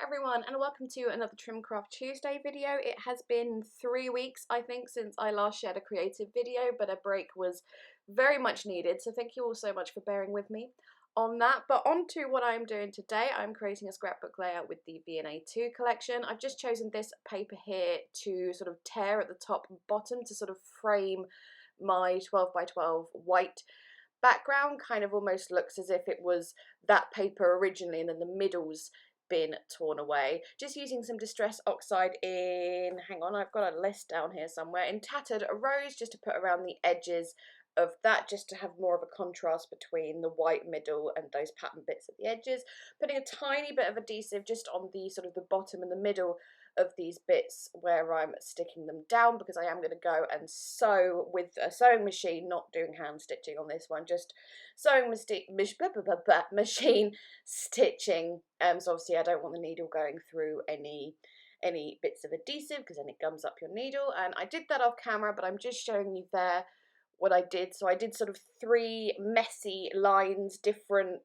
everyone, and welcome to another Trimcraft Tuesday video. It has been 3 weeks, I think, since I last shared a creative video, but a break was very much needed, so thank you all so much for bearing with me on that. But on to what I'm doing today. I'm creating a scrapbook layout with the V&A 2 collection. I've just chosen this paper here to sort of tear at the top and bottom to sort of frame my 12 by 12 white background. Kind of almost looks as if it was that paper originally and then the middle's been torn away. Just using some Distress Oxide in, hang on, I've got a list down here somewhere, in Tattered Rose, just to put around the edges of that, just to have more of a contrast between the white middle and those pattern bits at the edges. Putting a tiny bit of adhesive just on the sort of the bottom and the middle of these bits where I'm sticking them down, because I am going to go and sew with a sewing machine, not doing hand stitching on this one, just sewing machine stitching. So obviously I don't want the needle going through any bits of adhesive, because then it gums up your needle. And I did that off camera, but I'm just showing you there what I did. So I did sort of 3 messy lines, different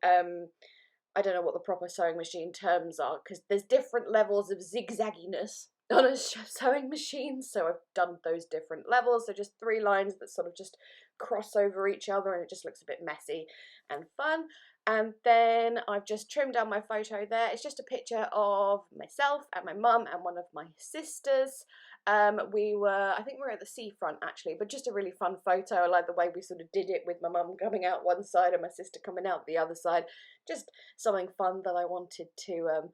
I don't know what the proper sewing machine terms are, because there's different levels of zigzagginess on a sewing machine, so I've done those different levels. So just 3 lines that sort of just cross over each other, and it just looks a bit messy and fun. And then I've just trimmed down my photo there. It's just a picture of myself and my mum and one of my sisters. I think we were at the seafront actually, but just a really fun photo. I like the way we sort of did it, with my mum coming out one side and my sister coming out the other side. Just something fun that I wanted to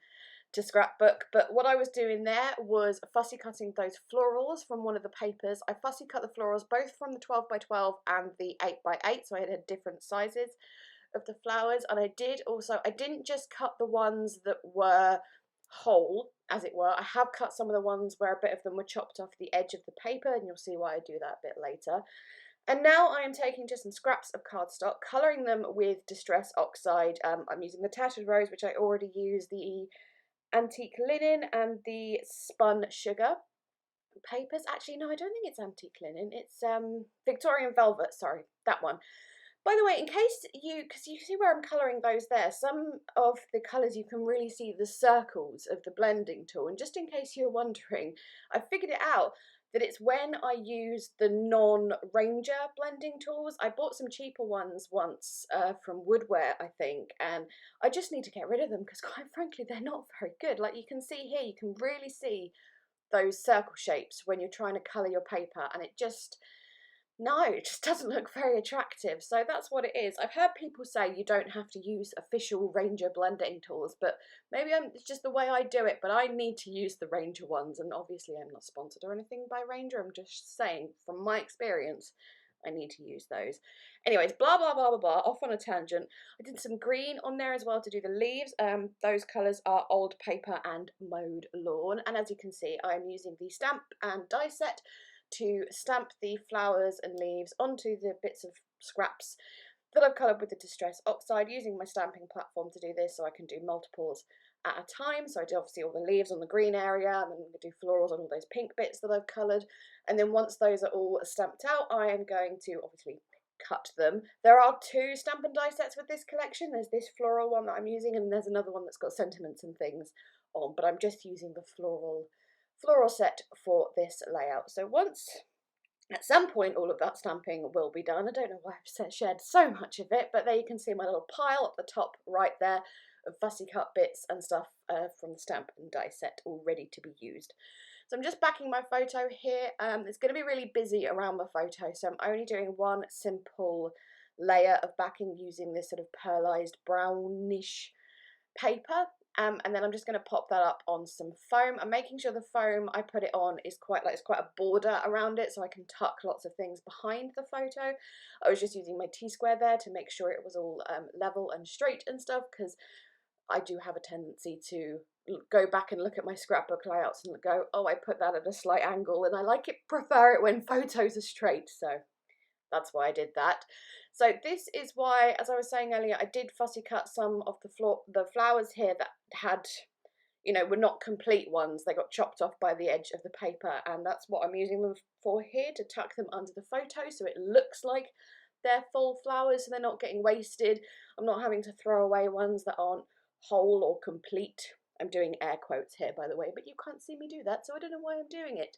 scrapbook. But what I was doing there was fussy cutting those florals from one of the papers. I fussy cut the florals both from the 12 by 12 and the 8 by 8, so I had different sizes of the flowers. And I didn't just cut the ones that were whole, as it were. I have cut some of the ones where a bit of them were chopped off the edge of the paper, and you'll see why I do that a bit later. And now I am taking just some scraps of cardstock, colouring them with Distress Oxide. I'm using the Tattered Rose, which I already used, the Antique Linen and the Spun Sugar papers. Actually, no, I don't think it's Antique Linen. It's Victorian Velvet, sorry, that one. By the way, in case because you see where I'm colouring those there, some of the colours you can really see the circles of the blending tool. And just in case you're wondering, I figured it out, that it's when I use the non-Ranger blending tools. I bought some cheaper ones once from Woodware, I think, and I just need to get rid of them, because quite frankly they're not very good. Like you can see here, you can really see those circle shapes when you're trying to colour your paper, and it just doesn't look very attractive. So that's what it is. I've heard people say you don't have to use official Ranger blending tools, but maybe it's just the way I do it. But I need to use the Ranger ones, and obviously I'm not sponsored or anything by Ranger. I'm just saying from my experience, I need to use those. Anyways, blah blah blah blah blah, off on a tangent. I did some green on there as well to do the leaves. Those colours are Old Paper and Mowed Lawn, and as you can see, I'm using the stamp and die set to stamp the flowers and leaves onto the bits of scraps that I've coloured with the Distress Oxide, using my stamping platform to do this, so I can do multiples at a time. So I do obviously all the leaves on the green area, and then I'm going to do florals on all those pink bits that I've coloured. And then once those are all stamped out, I am going to obviously cut them. There are 2 stamp and die sets with this collection. There's this floral one that I'm using, and there's another one that's got sentiments and things on, but I'm just using the floral set for this layout. So once, at some point, all of that stamping will be done. I don't know why I've shared so much of it, but there you can see my little pile at the top right there of fussy cut bits and stuff from the stamp and die set, all ready to be used. So I'm just backing my photo here. It's going to be really busy around the photo, so I'm only doing one simple layer of backing using this sort of pearlized brownish paper. And then I'm just going to pop that up on some foam. I'm making sure the foam I put it on is it's quite a border around it, so I can tuck lots of things behind the photo. I was just using my T-square there to make sure it was all level and straight and stuff, because I do have a tendency to go back and look at my scrapbook layouts and go, oh, I put that at a slight angle, and I prefer it when photos are straight, so that's why I did that. So this is why, as I was saying earlier, I did fussy cut some of the flowers here that had, were not complete ones. They got chopped off by the edge of the paper, and that's what I'm using them for here, to tuck them under the photo so it looks like they're full flowers, so they're not getting wasted. I'm not having to throw away ones that aren't whole or complete I'm doing air quotes here, by the way, but you can't see me do that, so I don't know why I'm doing it.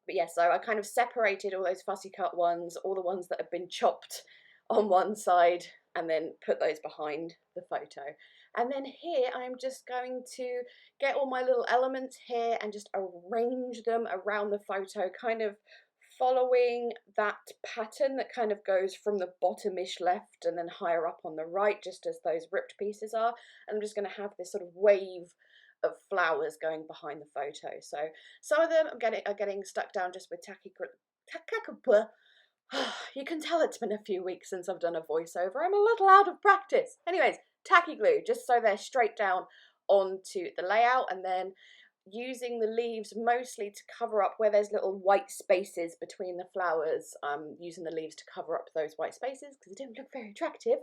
But yeah, so I kind of separated all those fussy cut ones, all the ones that have been chopped on one side, and then put those behind the photo. And then here I'm just going to get all my little elements here and just arrange them around the photo, kind of following that pattern that kind of goes from the bottomish left and then higher up on the right, just as those ripped pieces are. And I'm just going to have this sort of wave of flowers going behind the photo. So some of them are getting stuck down just with tacky. You can tell it's been a few weeks since I've done a voiceover. I'm a little out of practice. Anyways, tacky glue, just so they're straight down onto the layout, and then using the leaves mostly to cover up where there's little white spaces between the flowers. Using the leaves to cover up those white spaces because they don't look very attractive.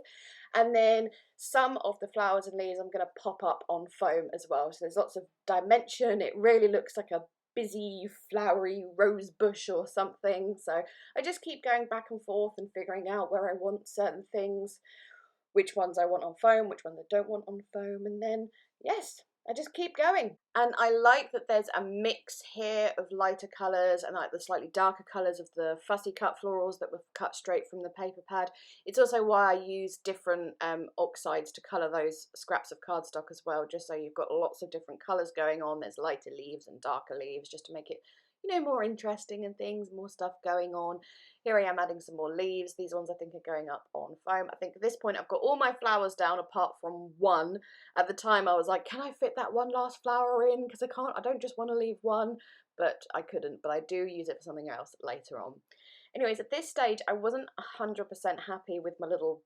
And then some of the flowers and leaves I'm going to pop up on foam as well. So there's lots of dimension. It really looks like a busy flowery rose bush or something. So I just keep going back and forth and figuring out where I want certain things, which ones I want on foam, which ones I don't want on foam, and then yes, I just keep going. And I like that there's a mix here of lighter colours and like the slightly darker colours of the fussy cut florals that were cut straight from the paper pad. It's also why I use different oxides to colour those scraps of cardstock as well, just so you've got lots of different colours going on. There's lighter leaves and darker leaves, just to make it, you know, more interesting and things, more stuff going on. Here I am adding some more leaves. These ones I think are going up on foam. I think at this point I've got all my flowers down apart from one. At the time I was like, can I fit that one last flower in? Because I don't just want to leave one, but I couldn't. But I do use it for something else later on. Anyways, at this stage I wasn't 100% happy with my little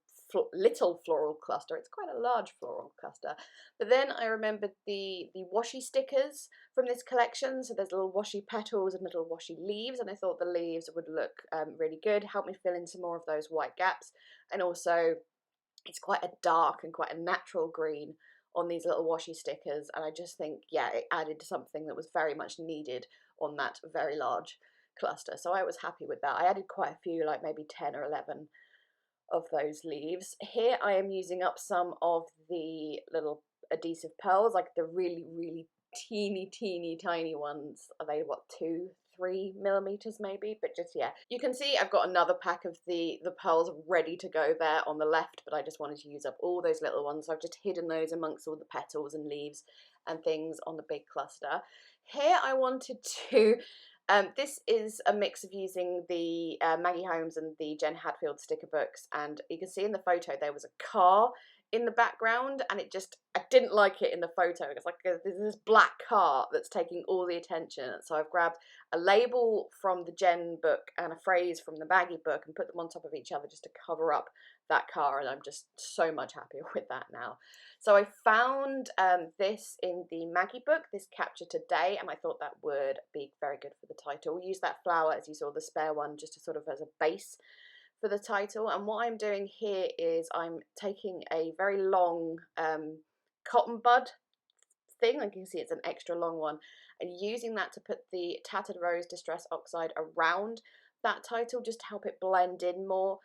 floral cluster. It's quite a large floral cluster. But then I remembered the washi stickers from this collection. So there's little washi petals and little washi leaves, and I thought the leaves would look really good, help me fill in some more of those white gaps. And also it's quite a dark and quite a natural green on these little washi stickers, and I just think, yeah, it added something that was very much needed on that very large cluster. So I was happy with that. I added quite a few, like maybe 10 or 11 of those leaves. Here I am using up some of the little adhesive pearls, like the really teeny tiny ones. Are they what, 2-3 millimeters maybe? But just, yeah, you can see I've got another pack of the pearls ready to go there on the left, but I just wanted to use up all those little ones, so I've just hidden those amongst all the petals and leaves and things on the big cluster. Here I wanted to this is a mix of using the Maggie Holmes and the Jen Hadfield sticker books, and you can see in the photo there was a car in the background, and I didn't like it in the photo. It's like there's this black car that's taking all the attention. So I've grabbed a label from the Jen book and a phrase from the Maggie book and put them on top of each other just to cover up that car, and I'm just so much happier with that now. So I found this in the Maggie book, this Capture Today, and I thought that would be very good for the title. Use that flower, as you saw, the spare one, just to sort of as a base for the title. And what I'm doing here is I'm taking a very long cotton bud thing, like you can see it's an extra long one, and using that to put the Tattered Rose Distress Oxide around that title just to help it blend in more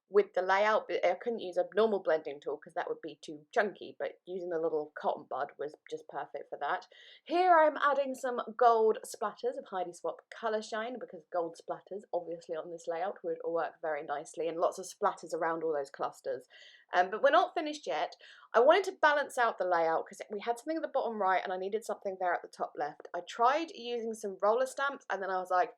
with the layout. I couldn't use a normal blending tool because that would be too chunky, but using the little cotton bud was just perfect for that. Here I'm adding some gold splatters of Heidi Swap Colour Shine, because gold splatters obviously on this layout would work very nicely, and lots of splatters around all those clusters. But we're not finished yet. I wanted to balance out the layout because we had something at the bottom right and I needed something there at the top left. I tried using some roller stamps and then I was like,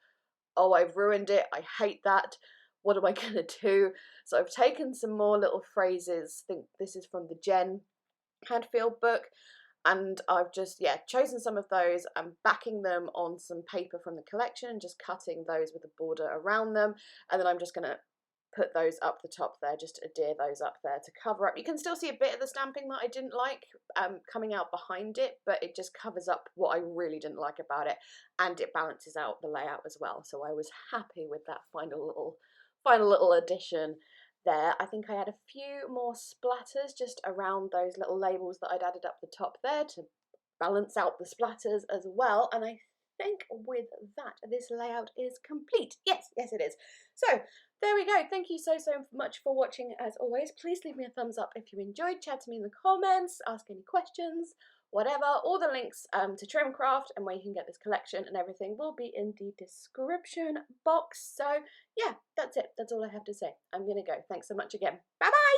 oh, I've ruined it. I hate that. What am I going to do? So I've taken some more little phrases. I think this is from the Jen Hadfield book. And I've just, yeah, chosen some of those and backing them on some paper from the collection and just cutting those with a border around them. And then I'm just going to put those up the top there, just to adhere those up there to cover up. You can still see a bit of the stamping that I didn't like coming out behind it, but it just covers up what I really didn't like about it, and it balances out the layout as well. So I was happy with that final little addition there. I think I had a few more splatters just around those little labels that I'd added up the top there to balance out the splatters as well, and I think with that this layout is complete. Yes it is. So there we go. Thank you so much for watching. As always, please leave me a thumbs up if you enjoyed, chat to me in the comments, ask any questions, whatever. All the links to Trimcraft and where you can get this collection and everything will be in the description box. So yeah, that's it. That's all I have to say. I'm gonna go. Thanks so much again. Bye bye.